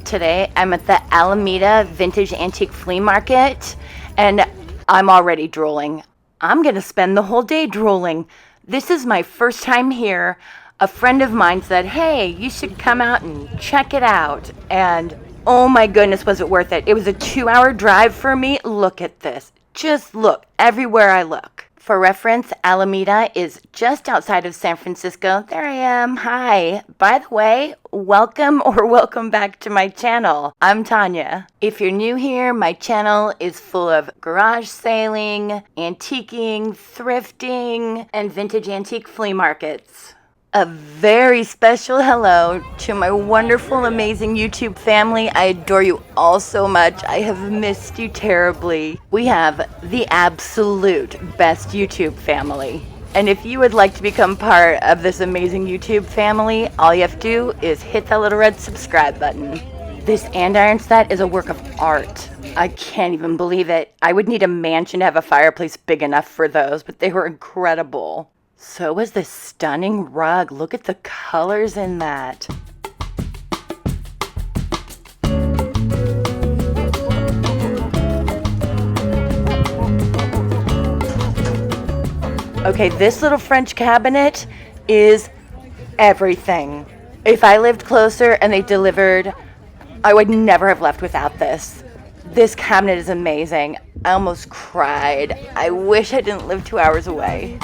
Today I'm at the Alameda Vintage Antique Flea Market and I'm already drooling. I'm gonna spend the whole day drooling. This is my first time here. A friend of mine said, hey, you should come out and check it out. And oh my goodness, was it worth it. It was a 2-hour drive for me. Look at this. Just look everywhere I look. For reference, Alameda is just outside of San Francisco. There I am. Hi. By the way, welcome or welcome back to my channel. I'm Tanya. If you're new here, my channel is full of garage sailing, antiquing, thrifting, and vintage antique flea markets. A very special hello to my wonderful, amazing YouTube family. I adore you all so much. I have missed you terribly. We have the absolute best YouTube family. And if you would like to become part of this amazing YouTube family, all you have to do is hit that little red subscribe button. This andiron set is a work of art. I can't even believe it. I would need a mansion to have a fireplace big enough for those, but they were incredible. So was this stunning rug. Look at the colors in that. Okay, this little French cabinet is everything. If I lived closer and they delivered, I would never have left without this. This cabinet is amazing. I almost cried. I wish I didn't live 2 hours away.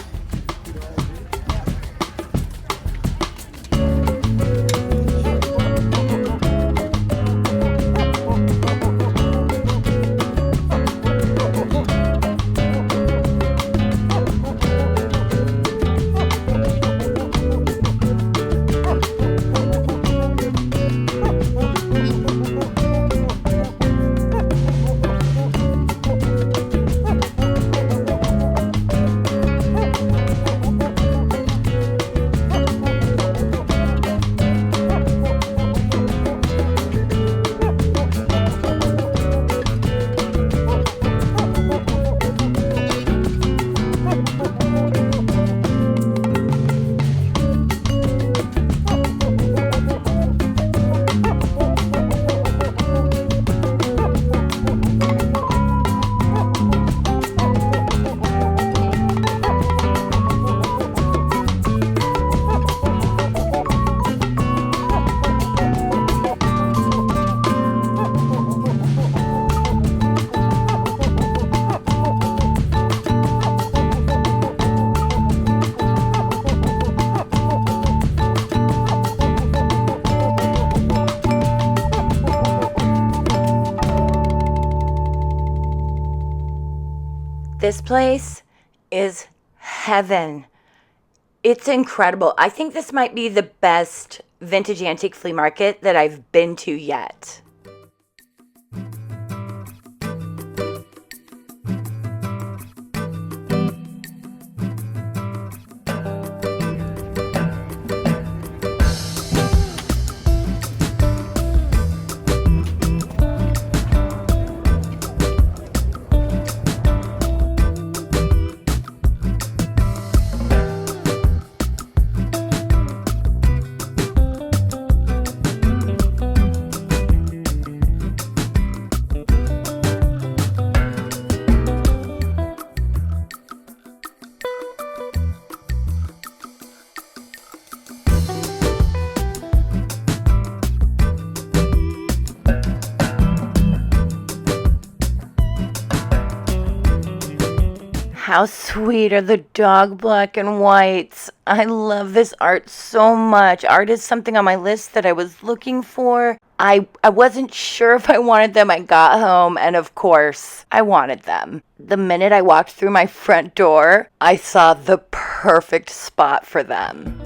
This place is heaven. It's incredible. I think this might be the best vintage antique flea market that I've been to yet. How sweet are the dog black and whites. I love this art so much. Art is something on my list that I was looking for. I wasn't sure if I wanted them. I got home and of course I wanted them. The minute I walked through my front door, I saw the perfect spot for them.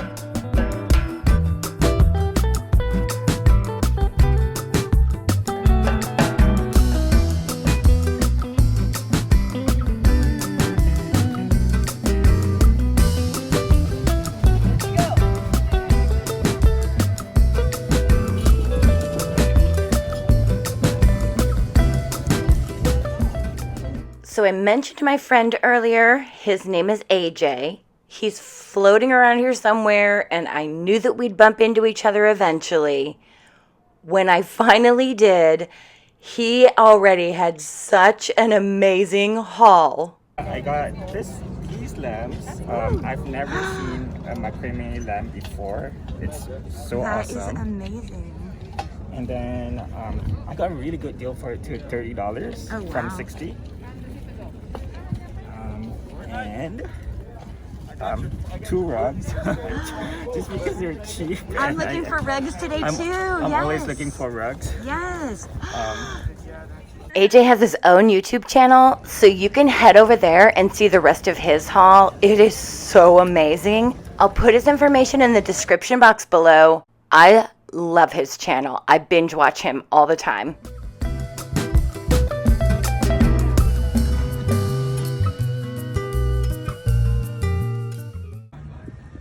So I mentioned my friend earlier. His name is AJ. He's floating around here somewhere, and I knew that we'd bump into each other eventually. when I finally did, he already had such an amazing haul. I got these lamps. I've never seen a macrame lamp before. It's so awesome. That is amazing. And then I got a really good deal for it too, $30 from 60. And 2 rugs, just because they're cheap. I'm looking for rugs today too. I'm always looking for rugs. Yes. AJ has his own YouTube channel, so you can head over there and see the rest of his haul. It is so amazing. I'll put his information in the description box below. I love his channel. I binge watch him all the time.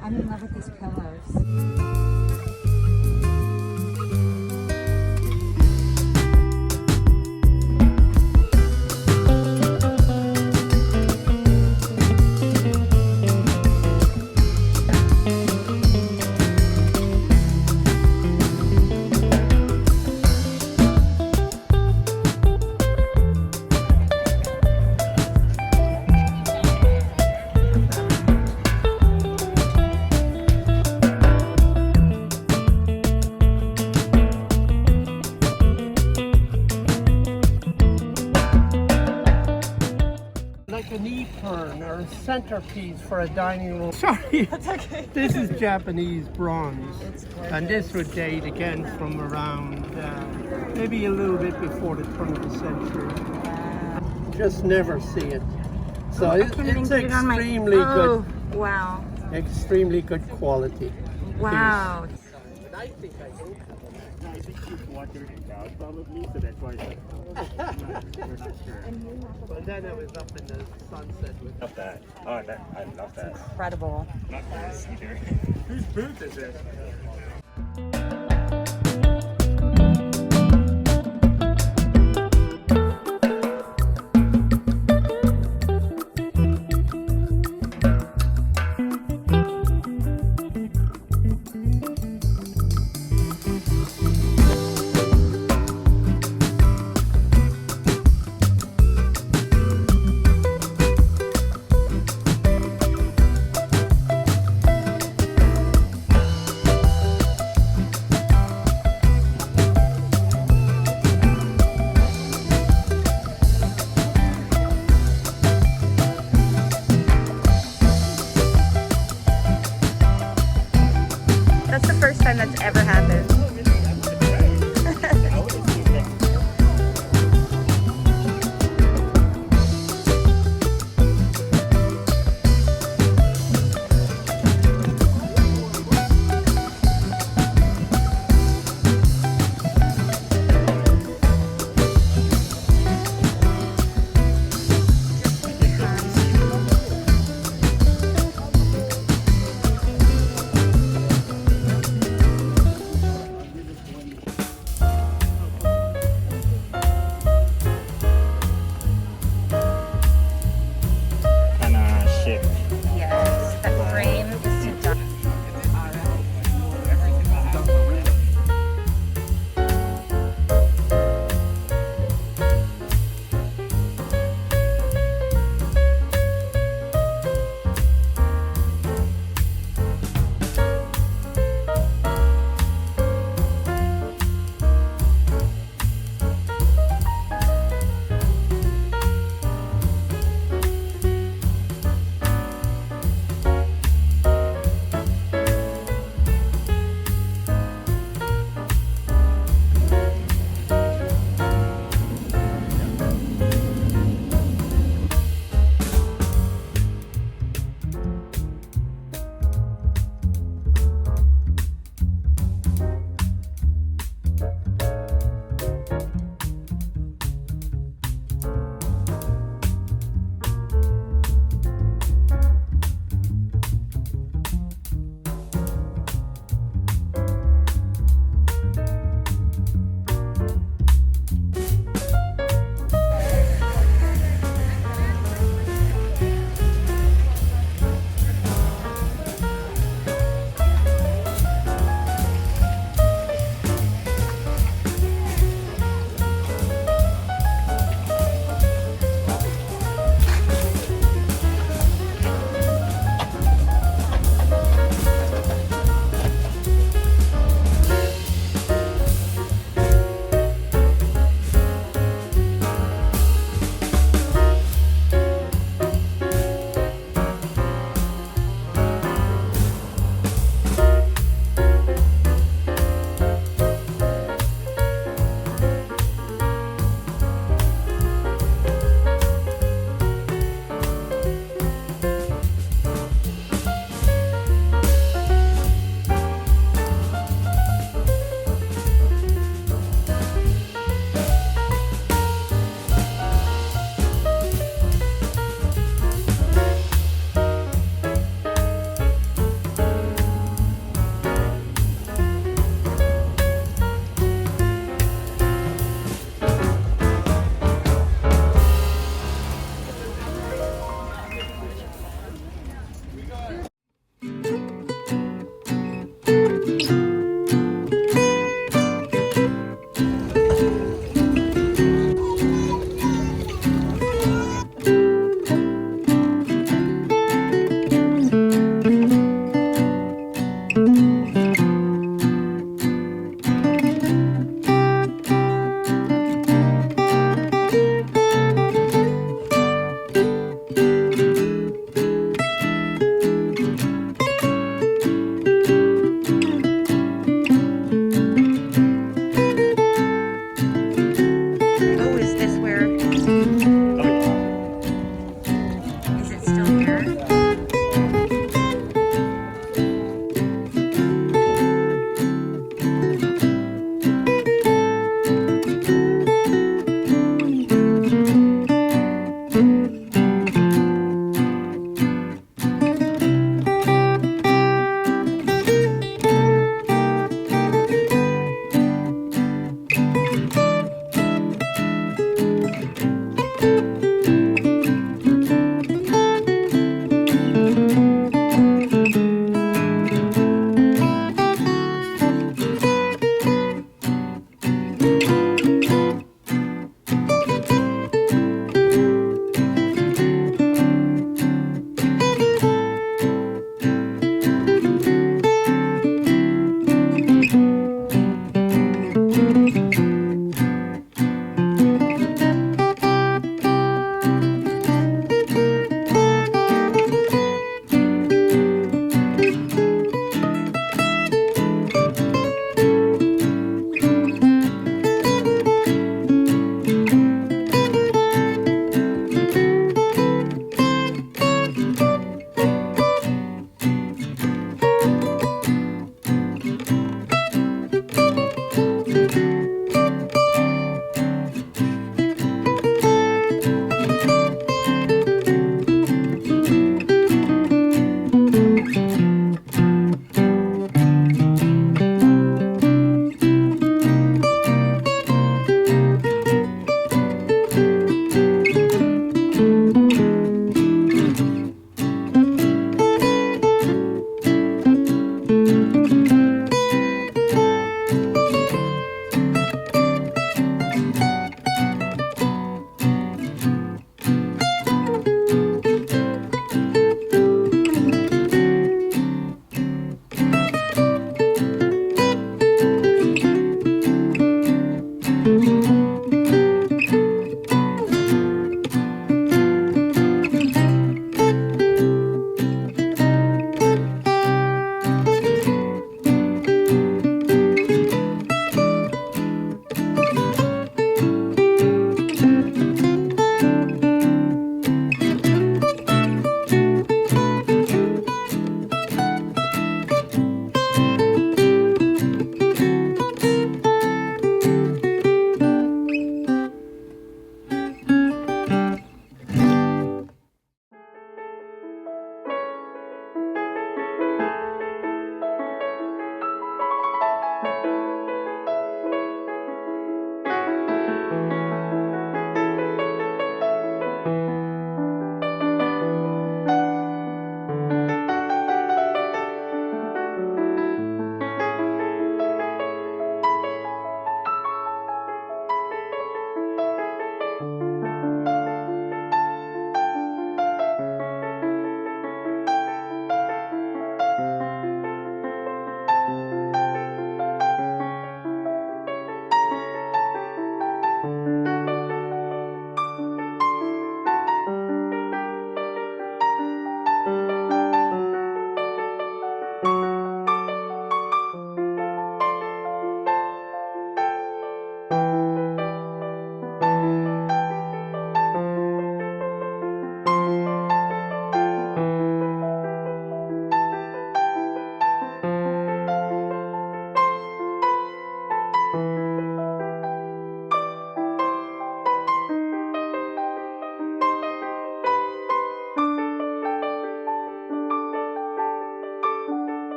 I'm in love with these pillows. Like a knee fern or a centerpiece for a dining room. Sorry, that's okay. This is Japanese bronze, and this would date again from around maybe a little bit before the turn of the century. Just never see it. So it's extremely good. Wow. Extremely good quality. Wow. I think she's watered it down probably, so that's why we're not sure. But then I was up in the sunset with. Love that. Oh, I love that. Incredible. Not this either. Whose booth is it?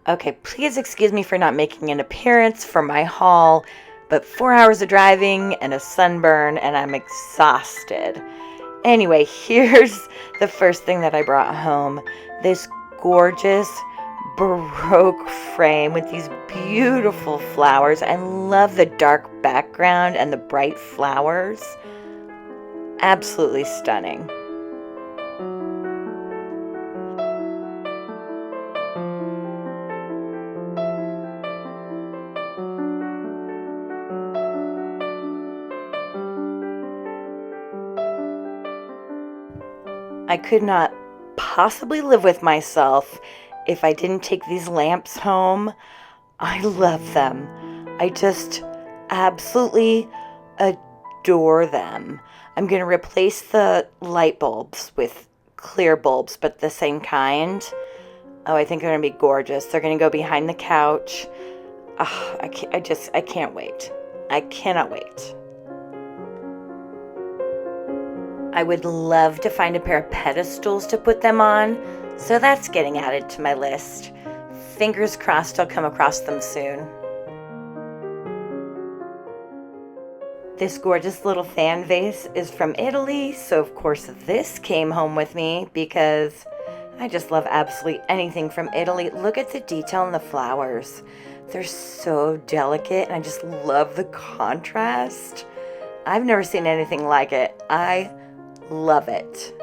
Okay, please excuse me for not making an appearance for my haul, but 4 hours of driving and a sunburn and I'm exhausted. Anyway, here's the first thing that I brought home. This gorgeous Baroque frame with these beautiful flowers. I love the dark background and the bright flowers. Absolutely stunning. I could not possibly live with myself if I didn't take these lamps home. I love them. I just absolutely adore them. I'm going to replace the light bulbs with clear bulbs, but the same kind. Oh, I think they're going to be gorgeous. They're going to go behind the couch. Oh, I can't wait. I cannot wait. I would love to find a pair of pedestals to put them on, so that's getting added to my list. Fingers crossed I'll come across them soon. This gorgeous little fan vase is from Italy, so of course this came home with me because I just love absolutely anything from Italy. Look at the detail in the flowers. They're so delicate and I just love the contrast. I've never seen anything like it. I love it.